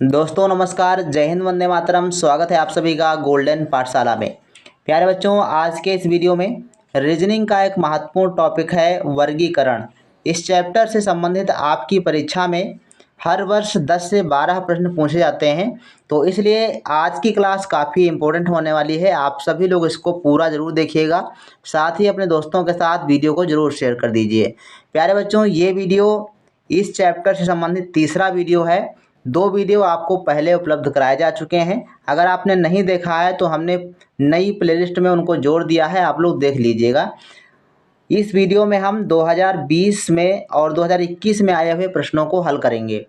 दोस्तों नमस्कार, जय हिंद, वंदे मातरम। स्वागत है आप सभी का गोल्डन पाठशाला में। प्यारे बच्चों, आज के इस वीडियो में रीजनिंग का एक महत्वपूर्ण टॉपिक है वर्गीकरण। इस चैप्टर से संबंधित आपकी परीक्षा में हर वर्ष 10 से 12 प्रश्न पूछे जाते हैं, तो इसलिए आज की क्लास काफ़ी इम्पोर्टेंट होने वाली है। आप सभी लोग इसको पूरा ज़रूर देखिएगा, साथ ही अपने दोस्तों के साथ वीडियो को ज़रूर शेयर कर दीजिए। प्यारे बच्चों, ये वीडियो इस चैप्टर से संबंधित तीसरा वीडियो है। 2 वीडियो आपको पहले उपलब्ध कराए जा चुके हैं। अगर आपने नहीं देखा है तो हमने नई प्लेलिस्ट में उनको जोड़ दिया है, आप लोग देख लीजिएगा। इस वीडियो में हम 2020 में और 2021 में आए हुए प्रश्नों को हल करेंगे।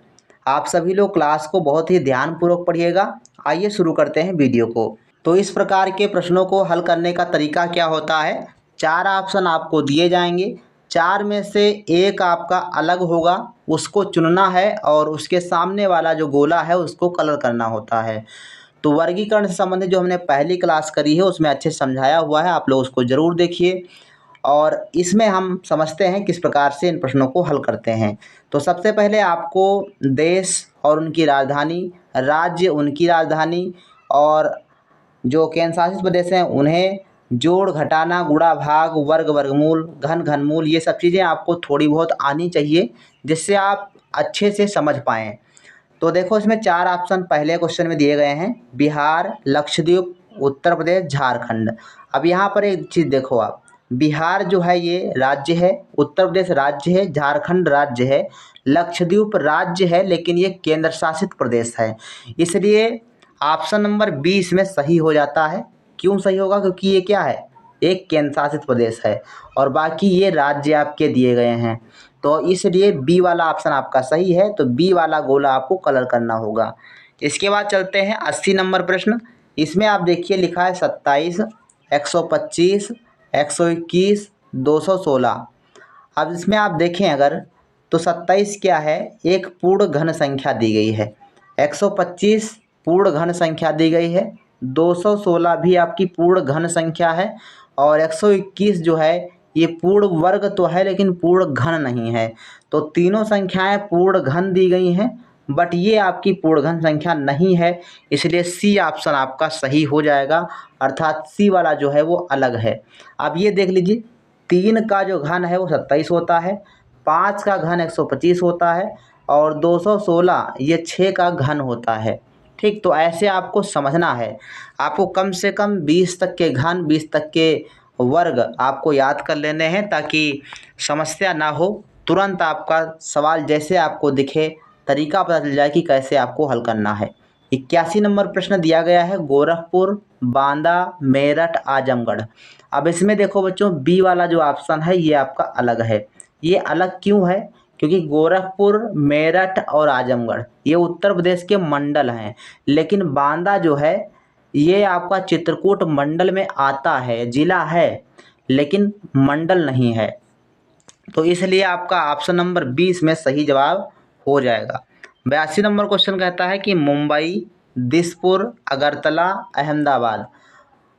आप सभी लोग क्लास को बहुत ही ध्यानपूर्वक पढ़िएगा। आइए शुरू करते हैं वीडियो को। तो इस प्रकार के प्रश्नों को हल करने का तरीका क्या होता है? 4 ऑप्शन आपको दिए जाएंगे, 4 में से एक आपका अलग होगा, उसको चुनना है और उसके सामने वाला जो गोला है उसको कलर करना होता है। तो वर्गीकरण से संबंधित जो हमने पहली क्लास करी है उसमें अच्छे से समझाया हुआ है, आप लोग उसको ज़रूर देखिए। और इसमें हम समझते हैं किस प्रकार से इन प्रश्नों को हल करते हैं। तो सबसे पहले आपको देश और उनकी राजधानी, राज्य उनकी राजधानी और जो केंद्र शासित प्रदेश हैं उन्हें जोड़, घटाना, गुणा, भाग, वर्ग, वर्गमूल, घन, घनमूल, ये सब चीज़ें आपको थोड़ी बहुत आनी चाहिए, जिससे आप अच्छे से समझ पाएँ। तो देखो, इसमें 4 ऑप्शन पहले क्वेश्चन में दिए गए हैं: बिहार, लक्षद्वीप, उत्तर प्रदेश, झारखंड। अब यहाँ पर एक चीज़ देखो आप, बिहार जो है ये राज्य है, उत्तर प्रदेश राज्य है, झारखंड राज्य है, लक्षद्वीप राज्य है, लेकिन ये केंद्र शासित प्रदेश है। इसलिए ऑप्शन नंबर 20 में सही हो जाता है। क्यों सही होगा? क्योंकि ये क्या है, एक केंद्र शासित प्रदेश है और बाकी ये राज्य आपके दिए गए हैं। तो इसलिए बी वाला ऑप्शन आपका सही है। तो बी वाला गोला आपको कलर करना होगा। इसके बाद चलते हैं 80 नंबर प्रश्न। इसमें आप देखिए लिखा है 27, 125, 121, 216। अब इसमें आप देखें अगर, तो 27 क्या है, एक पूर्ण घन संख्या दी गई है, 125 पूर्ण घन संख्या दी गई है, 216 भी आपकी पूर्ण घन संख्या है और 121 जो है ये पूर्ण वर्ग तो है लेकिन पूर्ण घन नहीं है। तो तीनों संख्याएं पूर्ण घन दी गई हैं, बट ये आपकी पूर्ण घन संख्या नहीं है, इसलिए सी ऑप्शन आपका सही हो जाएगा, अर्थात सी वाला जो है वो अलग है। अब ये देख लीजिए, 3 का जो घन है वो 27 होता है, 5 का घन 125 होता है और 216 ये 6 का घन होता है। ठीक, तो ऐसे आपको समझना है। आपको कम से कम 20 तक के घन, 20 तक के वर्ग आपको याद कर लेने हैं, ताकि समस्या ना हो। तुरंत आपका सवाल जैसे आपको दिखे, तरीका पता चल जाए कि कैसे आपको हल करना है। 81 नंबर प्रश्न दिया गया है गोरखपुर, बांदा, मेरठ, आजमगढ़। अब इसमें देखो बच्चों, बी वाला जो ऑप्शन है ये आपका अलग है। ये अलग क्यों है? क्योंकि गोरखपुर, मेरठ और आजमगढ़ ये उत्तर प्रदेश के मंडल हैं, लेकिन बांदा जो है ये आपका चित्रकूट मंडल में आता है, जिला है लेकिन मंडल नहीं है। तो इसलिए आपका ऑप्शन नंबर 20 में सही जवाब हो जाएगा। 82 नंबर क्वेश्चन कहता है कि मुंबई, दिसपुर, अगरतला, अहमदाबाद।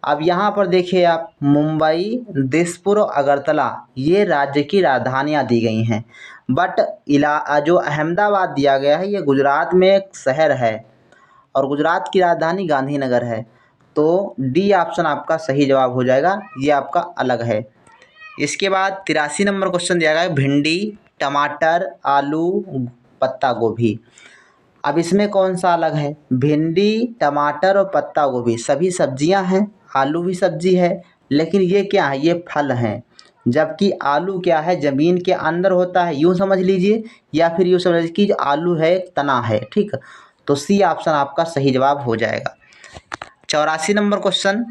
अब यहाँ पर देखिए आप, मुंबई, दिसपुर और अगरतला ये राज्य की राजधानियाँ दी गई हैं, बट जो अहमदाबाद दिया गया है ये गुजरात में एक शहर है और गुजरात की राजधानी गांधीनगर है। तो डी ऑप्शन आपका सही जवाब हो जाएगा, ये आपका अलग है। इसके बाद 83 नंबर क्वेश्चन दिया गया है भिंडी, टमाटर, आलू, पत्ता गोभी। अब इसमें कौन सा अलग है? भिंडी, टमाटर और पत्ता गोभी सभी सब्जियां हैं, आलू भी सब्जी है, लेकिन ये क्या है, ये फल हैं। जबकि आलू क्या है, ज़मीन के अंदर होता है, यूँ समझ लीजिए, या फिर यूँ समझ लीजिए कि जो आलू है एक तना है। ठीक, तो सी ऑप्शन आपका सही जवाब हो जाएगा। 84 नंबर क्वेश्चन।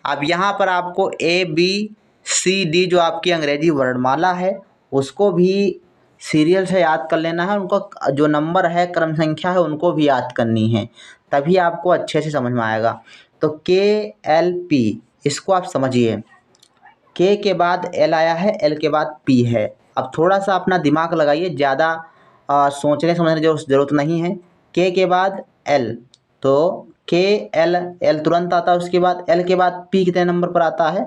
अब यहाँ पर आपको ए, बी, सी, डी जो आपकी अंग्रेजी वर्णमाला है उसको भी सीरियल से याद कर लेना है, उनको जो नंबर है, क्रम संख्या है, उनको भी याद करनी है, तभी आपको अच्छे से समझ में आएगा। तो के, एल, पी, इसको आप समझिए। के बाद एल आया है, एल के बाद पी है। अब थोड़ा सा अपना दिमाग लगाइए, ज़्यादा सोचने समझने की ज़रूरत नहीं है। के बाद एल, तो के, एल, एल तुरंत आता है, उसके बाद एल के बाद पी कितने नंबर पर आता है?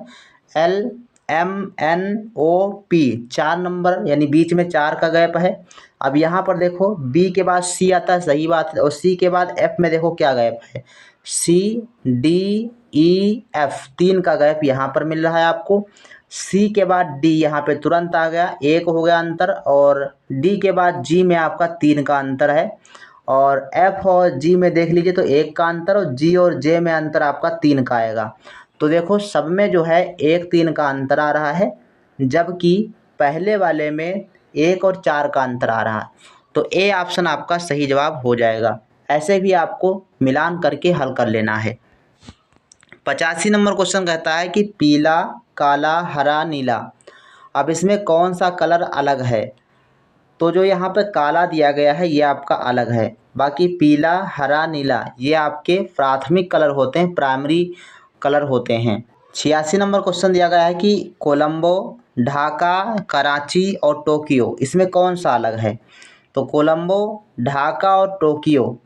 एल, MNOP 4 नंबर, यानी बीच में 4 का गैप है। अब यहाँ पर देखो B के बाद C आता है, सही बात है, और C के बाद F में देखो क्या गैप है, CDEF 3 का गैप यहाँ पर मिल रहा है आपको। C के बाद D यहाँ पे तुरंत आ गया, 1 हो गया अंतर, और D के बाद G में आपका 3 का अंतर है, और F और G में देख लीजिए तो 1 का अंतर, और G और J में अंतर आपका 3 का आएगा। तो देखो सब में जो है 1-3 का अंतर आ रहा है, जबकि पहले वाले में 1 और 4 का अंतर आ रहा है। तो ए ऑप्शन आपका सही जवाब हो जाएगा। ऐसे भी आपको मिलान करके हल कर लेना है। 85 नंबर क्वेश्चन कहता है कि पीला, काला, हरा, नीला, अब इसमें कौन सा कलर अलग है। तो जो यहाँ पे काला दिया गया है ये आपका अलग है, बाकी पीला, हरा, नीला ये आपके प्राथमिक कलर होते हैं, प्राइमरी कलर होते हैं। 86 नंबर क्वेश्चन दिया गया है कि कोलंबो, ढाका, कराची और टोक्यो, इसमें कौन सा अलग है। तो कोलंबो, ढाका और टोक्यो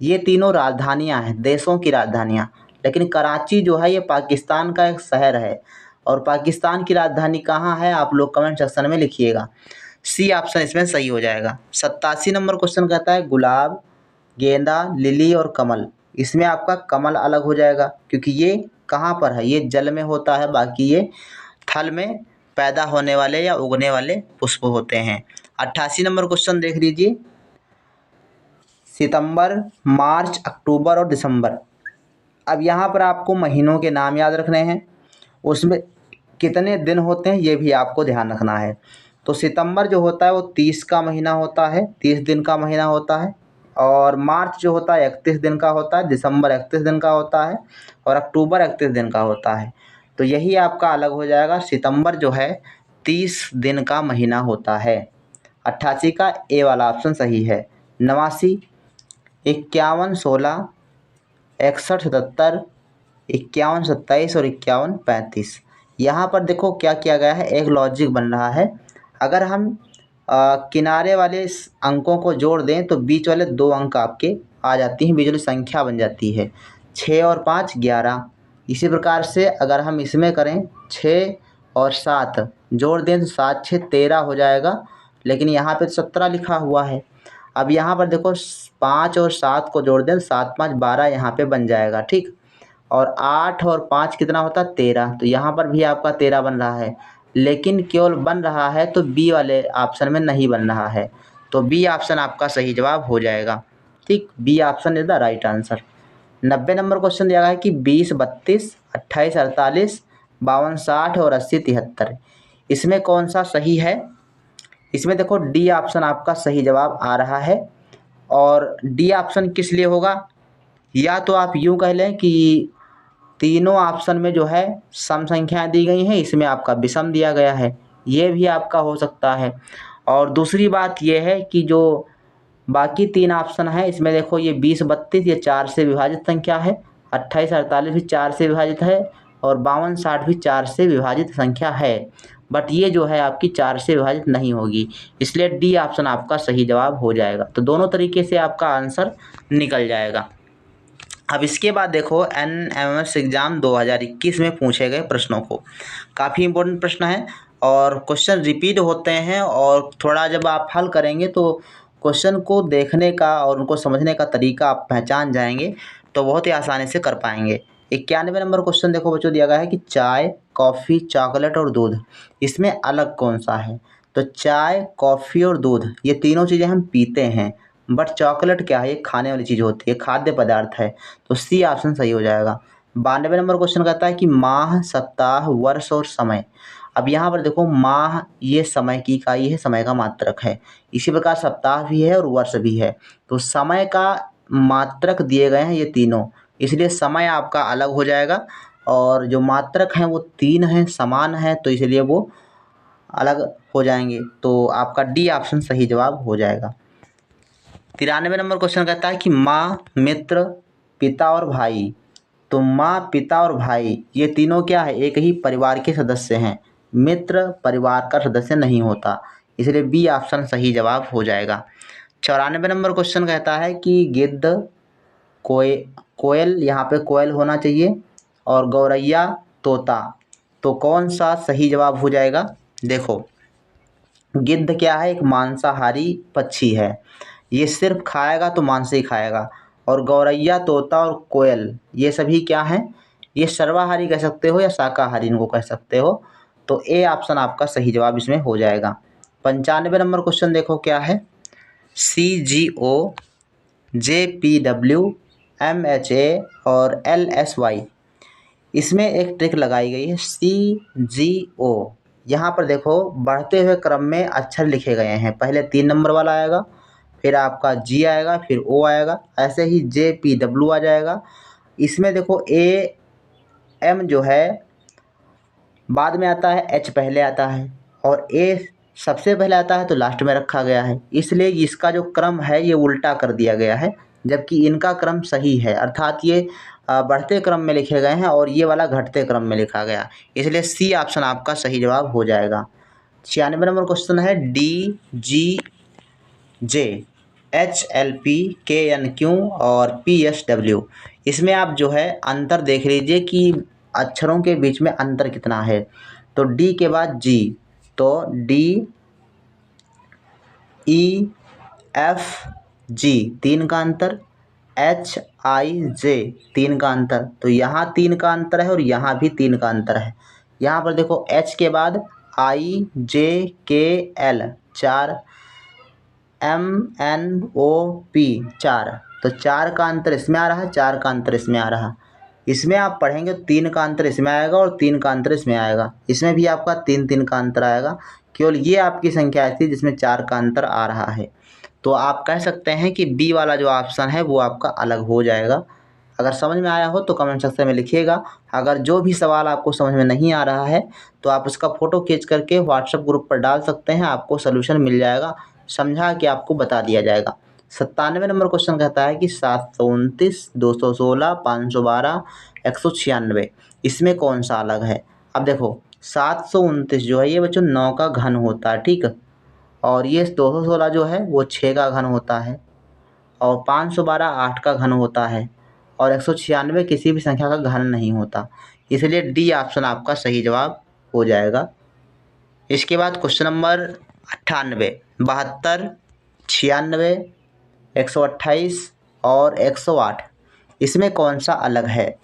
ये तीनों राजधानियां हैं, देशों की राजधानियां, लेकिन कराची जो है ये पाकिस्तान का एक शहर है, और पाकिस्तान की राजधानी कहाँ है आप लोग कमेंट सेक्शन में लिखिएगा। सी ऑप्शन इसमें सही हो जाएगा। 87 नंबर क्वेश्चन कहता है गुलाब, गेंदा, लिली और कमल, इसमें आपका कमल अलग हो जाएगा, क्योंकि ये कहाँ पर है, ये जल में होता है, बाकी ये थल में पैदा होने वाले या उगने वाले पुष्प होते हैं। 88 नंबर क्वेश्चन देख लीजिए, सितंबर, मार्च, अक्टूबर और दिसंबर, अब यहाँ पर आपको महीनों के नाम याद रखने हैं, उसमें कितने दिन होते हैं ये भी आपको ध्यान रखना है। तो सितंबर जो होता है वो 30 का महीना होता है, 30 दिन का महीना होता है, और मार्च जो होता है 31 दिन का होता है, दिसंबर 31 दिन का होता है, और अक्टूबर 31 दिन का होता है। तो यही आपका अलग हो जाएगा, सितंबर जो है 30 दिन का महीना होता है। 88 का ए वाला ऑप्शन सही है। 89, 51, 16, 61, 77, 51, 27 और 51, 35, यहाँ पर देखो क्या किया गया है, एक लॉजिक बन रहा है। अगर हम किनारे वाले अंकों को जोड़ दें तो बीच वाले 2 अंक आपके आ जाती हैं, बीच वाली संख्या बन जाती है, 6 और 5 11। इसी प्रकार से अगर हम इसमें करें 6 और 7 जोड़ दें तो 7 6 13 हो जाएगा, लेकिन यहाँ पे 17 लिखा हुआ है। अब यहाँ पर देखो 5 और 7 को जोड़ दें, 7 5 12 यहाँ पे बन जाएगा, ठीक। और 8 और 5 कितना होता है 13, तो यहाँ पर भी आपका 13 बन रहा है, लेकिन केवल बन रहा है तो बी वाले ऑप्शन में नहीं बन रहा है, तो बी ऑप्शन आपका सही जवाब हो जाएगा, ठीक। B option is the right answer. 90 number question दिया गया है कि 20, 32, 28, 48, 52, 60 और 80, 73, इसमें कौन सा सही है। इसमें देखो डी ऑप्शन आपका सही जवाब आ रहा है, और डी ऑप्शन किस लिए होगा, या तो आप यूँ कह लें कि तीनों ऑप्शन में जो है सम संख्याएं दी गई हैं, इसमें आपका विषम दिया गया है, ये भी आपका हो सकता है। और दूसरी बात ये है कि जो बाकी 3 ऑप्शन हैं इसमें देखो ये 20, 32 ये 4 से विभाजित संख्या है, 28, 48 भी 4 से विभाजित है, और 52, 60 भी 4 से विभाजित संख्या है, बट ये जो है आपकी 4 से विभाजित नहीं होगी, इसलिए डी ऑप्शन आपका सही जवाब हो जाएगा। तो दोनों तरीके से आपका आंसर निकल जाएगा। अब इसके बाद देखो NMS एग्ज़ाम 2021 में पूछे गए प्रश्नों को, काफ़ी इंपॉर्टेंट प्रश्न है, और क्वेश्चन रिपीट होते हैं, और थोड़ा जब आप हल करेंगे तो क्वेश्चन को देखने का और उनको समझने का तरीका आप पहचान जाएंगे, तो बहुत ही आसानी से कर पाएंगे। 91 नंबर क्वेश्चन देखो बच्चों, दिया गया है कि चाय, कॉफ़ी, चॉकलेट और दूध, इसमें अलग कौन सा है। तो चाय, कॉफ़ी और दूध ये तीनों चीज़ें हम पीते हैं, बट चॉकलेट क्या है, ये खाने वाली चीज़ होती है, खाद्य पदार्थ है, तो सी ऑप्शन सही हो जाएगा। 92 नंबर क्वेश्चन कहता है कि माह, सप्ताह, वर्ष और समय, अब यहाँ पर देखो माह ये समय की इकाई है, समय का मात्रक है, इसी प्रकार सप्ताह भी है और वर्ष भी है, तो समय का मात्रक दिए गए हैं ये तीनों, इसलिए समय आपका अलग हो जाएगा, और जो मात्रक हैं वो 3 हैं, समान हैं, तो इसलिए वो अलग हो जाएंगे, तो आपका डी ऑप्शन सही जवाब हो जाएगा। 93 नंबर क्वेश्चन कहता है कि माँ, मित्र, पिता और भाई, तो माँ, पिता और भाई ये तीनों क्या है, एक ही परिवार के सदस्य हैं, मित्र परिवार का सदस्य नहीं होता, इसलिए बी ऑप्शन सही जवाब हो जाएगा। 94 नंबर क्वेश्चन कहता है कि गिद्ध, कोयल, यहाँ पे कोयल होना चाहिए, और गौरैया, तोता, तो कौन सा सही जवाब हो जाएगा? देखो, गिद्ध क्या है? एक मांसाहारी पक्षी है। ये सिर्फ खाएगा तो मांस ही खाएगा। और गौरैया, तोता और कोयल ये सभी क्या हैं? ये सर्वाहारी कह सकते हो या शाकाहारी इनको कह सकते हो। तो ए ऑप्शन आपका सही जवाब इसमें हो जाएगा। 95 नंबर क्वेश्चन देखो क्या है। CGO, JPW, MHA और LSY, इसमें एक ट्रिक लगाई गई है। CGO, यहाँ पर देखो बढ़ते हुए क्रम में अक्षर लिखे गए हैं। पहले 3 नंबर वाला आएगा, फिर आपका G आएगा, फिर O आएगा, ऐसे ही JPW आ जाएगा। इसमें देखो AM जो है बाद में आता है, H पहले आता है और A सबसे पहले आता है तो लास्ट में रखा गया है। इसलिए इसका जो क्रम है ये उल्टा कर दिया गया है, जबकि इनका क्रम सही है। अर्थात ये बढ़ते क्रम में लिखे गए हैं और ये वाला घटते क्रम में लिखा गया। इसलिए सी ऑप्शन आपका सही जवाब हो जाएगा। 96 नंबर क्वेश्चन है DGJ, HLP, KNQ और PSW, इसमें आप जो है अंतर देख लीजिए कि अक्षरों के बीच में अंतर कितना है। तो D के बाद G, तो DEFG 3 का अंतर, HIJ 3 का अंतर, तो यहाँ 3 का अंतर है और यहाँ भी 3 का अंतर है। यहाँ पर देखो H के बाद IJKL 4, MNOP 4, तो 4 का अंतर इसमें आ रहा है, 4 का अंतर इसमें आ रहा है। इसमें आप पढ़ेंगे 3 का अंतर इसमें आएगा और 3 का अंतर इसमें आएगा। इसमें भी आपका 3 का अंतर आएगा। केवल ये आपकी संख्या ऐसी जिसमें 4 का अंतर आ रहा है। तो आप कह सकते हैं कि बी वाला जो ऑप्शन है वो आपका अलग हो जाएगा। अगर समझ में आया हो तो कमेंट सेक्शन में लिखिएगा। अगर जो भी सवाल आपको समझ में नहीं आ रहा है तो आप उसका फ़ोटो खींच करके व्हाट्सएप ग्रुप पर डाल सकते हैं, आपको सलूशन मिल जाएगा, समझा के आपको बता दिया जाएगा। 97 नंबर क्वेश्चन कहता है कि 729, 216, 512, 196, इसमें कौन सा अलग है? अब देखो 729 जो है ये बच्चों 9 का घन होता है, ठीक। और ये 216 जो है वो 6 का घन होता है और 512 8 का घन होता है और 196 किसी भी संख्या का घन नहीं होता। इसलिए डी ऑप्शन आपका सही जवाब हो जाएगा। इसके बाद क्वेश्चन नंबर 98, 72, 96, 128 और 108, इसमें कौन सा अलग है?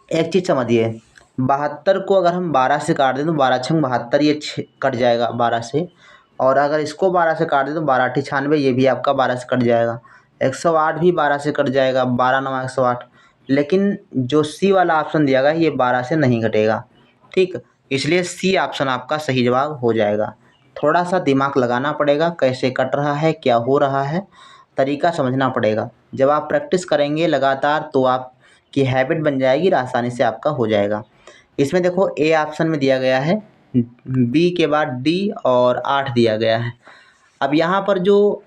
एक चीज़ समझिए, 72 को अगर हम 12 से काट दें तो 12 छंग 72, ये कट जाएगा 12 से। और अगर इसको 12 से काट दें तो 12 अठी 96, ये भी आपका 12 से कट जाएगा। 108 भी 12 से कट जाएगा, 12 9 108। लेकिन जो सी वाला ऑप्शन दिया गया है ये 12 से नहीं घटेगा, ठीक। इसलिए सी ऑप्शन आपका सही जवाब हो जाएगा। थोड़ा सा दिमाग लगाना पड़ेगा, कैसे कट रहा है, क्या हो रहा है, तरीका समझना पड़ेगा। जब आप प्रैक्टिस करेंगे लगातार तो आपकी हैबिट बन जाएगी, आसानी से आपका हो जाएगा। इसमें देखो ए ऑप्शन में दिया गया है, बी के बाद डी और 8 दिया गया है। अब यहाँ पर जो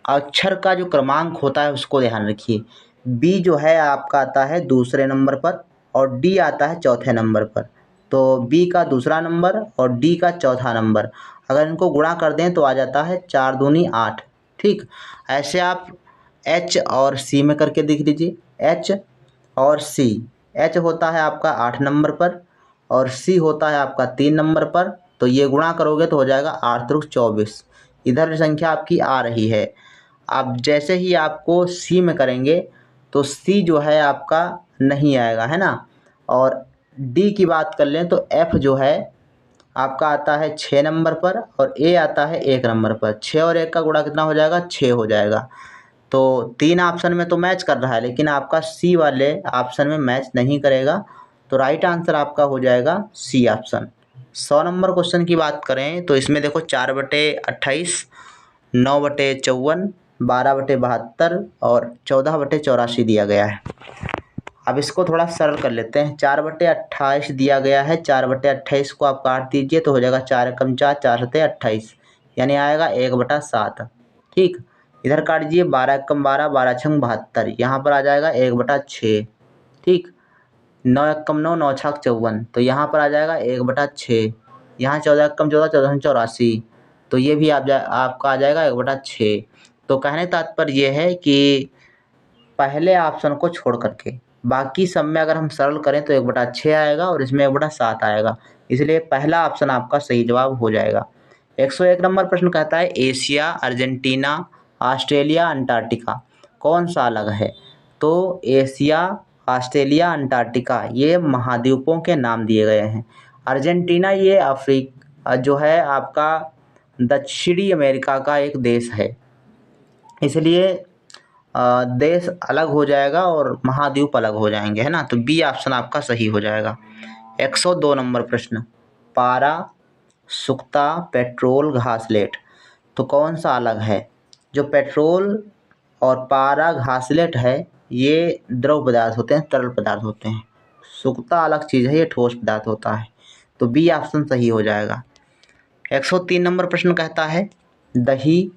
अक्षर का जो क्रमांक होता है उसको ध्यान रखिए। बी जो है आपका आता है दूसरे नंबर पर और डी आता है चौथे नंबर पर। तो बी का दूसरा नंबर और डी का चौथा नंबर, अगर इनको गुणा कर दें तो आ जाता है 4 दूनी 8, ठीक। ऐसे आप एच और सी में करके देख लीजिए। एच और सी, एच होता है आपका 8 नंबर पर और सी होता है आपका 3 नंबर पर। तो ये गुणा करोगे तो हो जाएगा 8 त्रिक 24। इधर संख्या आपकी आ रही है। अब जैसे ही आपको सी में करेंगे तो सी जो है आपका नहीं आएगा, है ना। और डी की बात कर लें तो एफ जो है आपका आता है 6 नंबर पर और ए आता है 1 नंबर पर। 6 और 1 का गुणा कितना हो जाएगा? 6 हो जाएगा। तो 3 ऑप्शन में तो मैच कर रहा है लेकिन आपका सी वाले ऑप्शन में मैच नहीं करेगा। तो राइट आंसर आपका हो जाएगा सी ऑप्शन। 100 नंबर क्वेश्चन की बात करें तो इसमें देखो 4/28, 9/54, 12/72 और 14/84 दिया गया है। अब इसको थोड़ा सरल कर लेते हैं। 4/28 दिया गया है, 4/28 को आप काट दीजिए तो हो जाएगा 4 एकम 4, 4 सते 28, यानी आएगा 1/7, ठीक। इधर काट दीजिए 12 एकम 12, 12 छंग 72, यहाँ पर आ जाएगा 1/6, ठीक। 9 एकम 9, 9 छक 54, तो यहाँ पर आ जाएगा 1/6। यहाँ 14 एकम 14, 14 84, तो ये भी आपका आ जाएगा 1/6। तो कहने तात्पर्य ये है कि पहले ऑप्शन को छोड़ करके बाकी सब में अगर हम सरल करें तो 1/6 आएगा और इसमें 1/7 आएगा, इसलिए पहला ऑप्शन आपका सही जवाब हो जाएगा। 101 नंबर प्रश्न कहता है एशिया, अर्जेंटीना, ऑस्ट्रेलिया, अंटार्कटिका कौन सा अलग है? तो एशिया, ऑस्ट्रेलिया, अंटार्कटिका ये महाद्वीपों के नाम दिए गए हैं। अर्जेंटीना ये जो है आपका दक्षिणी अमेरिका का एक देश है, इसलिए देश अलग हो जाएगा और महाद्वीप अलग हो जाएंगे, है ना। तो बी ऑप्शन आपका सही हो जाएगा। 102 नंबर प्रश्न पारा, सुक्ता, पेट्रोल, घासलेट तो कौन सा अलग है? जो पेट्रोल और पारा घासलेट है ये द्रव पदार्थ होते हैं, तरल पदार्थ होते हैं। सुक्ता अलग चीज़ है, ये ठोस पदार्थ होता है। तो बी ऑप्शन सही हो जाएगा। 103 नंबर प्रश्न कहता है दही,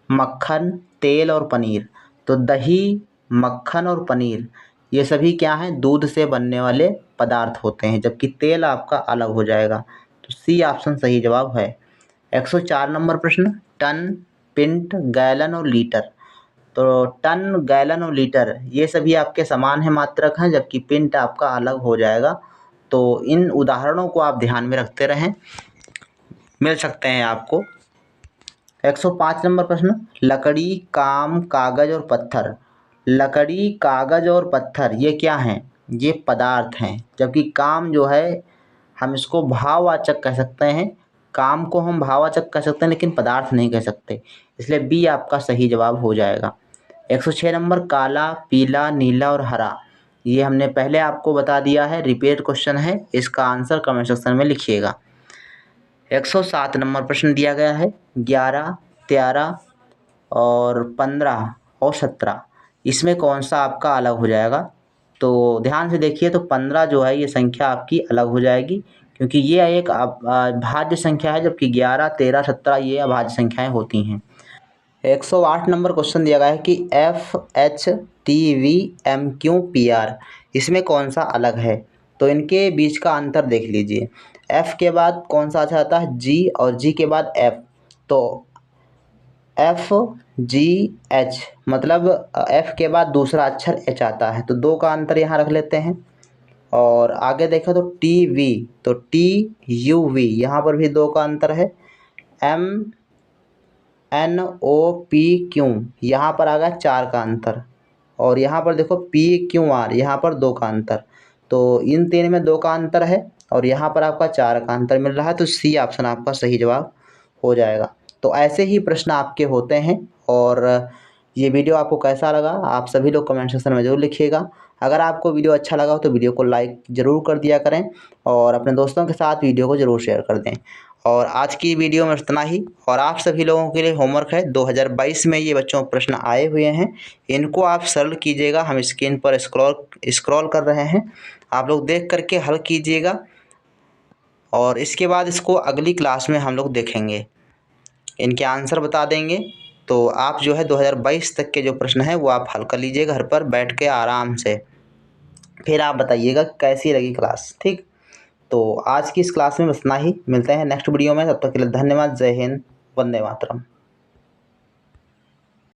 मक्खन, तेल और पनीर तो दही, मक्खन और पनीर ये सभी क्या हैं? दूध से बनने वाले पदार्थ होते हैं, जबकि तेल आपका अलग हो जाएगा। तो सी ऑप्शन सही जवाब है। 104 नंबर प्रश्न टन, पिंट, गैलन और लीटर तो टन, गैलन और लीटर ये सभी आपके समान है मात्रक हैं, जबकि पिंट आपका अलग हो जाएगा। तो इन उदाहरणों को आप ध्यान में रखते रहें, मिल सकते हैं आपको। 105 नंबर प्रश्न लकड़ी, काम, कागज और पत्थर लकड़ी, कागज और पत्थर ये क्या हैं? ये पदार्थ हैं, जबकि काम जो है हम इसको भाववाचक कह सकते हैं। काम को हम भाववाचक कह सकते हैं लेकिन पदार्थ नहीं कह सकते, इसलिए बी आपका सही जवाब हो जाएगा। 106 नंबर काला, पीला, नीला और हरा ये हमने पहले आपको बता दिया है, रिपीट क्वेश्चन है, इसका आंसर कमेंट सेक्शन में लिखिएगा। 107 नंबर प्रश्न दिया गया है 11, 13 और 15 और 17 इसमें कौन सा आपका अलग हो जाएगा? तो ध्यान से देखिए, तो 15 जो है ये संख्या आपकी अलग हो जाएगी, क्योंकि ये एक भाज्य संख्या है, जबकि 11, 13, 17 ये अभाज्य संख्याएं होती हैं। 108 नंबर क्वेश्चन दिया गया है कि F, H, T, V, M, Q, P, R इसमें कौन सा अलग है? तो इनके बीच का अंतर देख लीजिए। एफ के बाद कौन सा आता है? जी, और जी के बाद एफ, तो एफ, जी, एच मतलब एफ के बाद दूसरा अक्षर एच आता है, तो दो का अंतर यहाँ रख लेते हैं। और आगे देखो तो टी, वी तो टी, यू, वी यहाँ पर भी दो का अंतर है। एम, एन, ओ, पी, क्यू यहाँ पर आ गया 4 का अंतर, और यहाँ पर देखो पी, क्यू, आर यहाँ पर 2 का अंतर। तो इन 3 में 2 का अंतर है और यहाँ पर आपका 4 का अंतर मिल रहा है, तो सी ऑप्शन आपका सही जवाब हो जाएगा। तो ऐसे ही प्रश्न आपके होते हैं। और ये वीडियो आपको कैसा लगा आप सभी लोग कमेंट सेक्शन में ज़रूर लिखिएगा। अगर आपको वीडियो अच्छा लगा हो तो वीडियो को लाइक ज़रूर कर दिया करें और अपने दोस्तों के साथ वीडियो को ज़रूर शेयर कर दें। और आज की वीडियो में इतना ही। और आप सभी लोगों के लिए होमवर्क है, 2022 में ये बच्चों प्रश्न आए हुए हैं, इनको आप सरल कीजिएगा। हम स्क्रीन पर स्क्रॉल कर रहे हैं, आप लोग देख करके हल कीजिएगा और इसके बाद इसको अगली क्लास में हम लोग देखेंगे, इनके आंसर बता देंगे। तो आप जो है 2022 तक के जो प्रश्न हैं वो आप हल कर लीजिएगा घर पर बैठ के आराम से, फिर आप बताइएगा कैसी लगी क्लास। ठीक, तो आज की इस क्लास में बस इतना ही, मिलते हैं नेक्स्ट वीडियो में, तब तक के लिए धन्यवाद। जय हिंद, वंदे मातरम।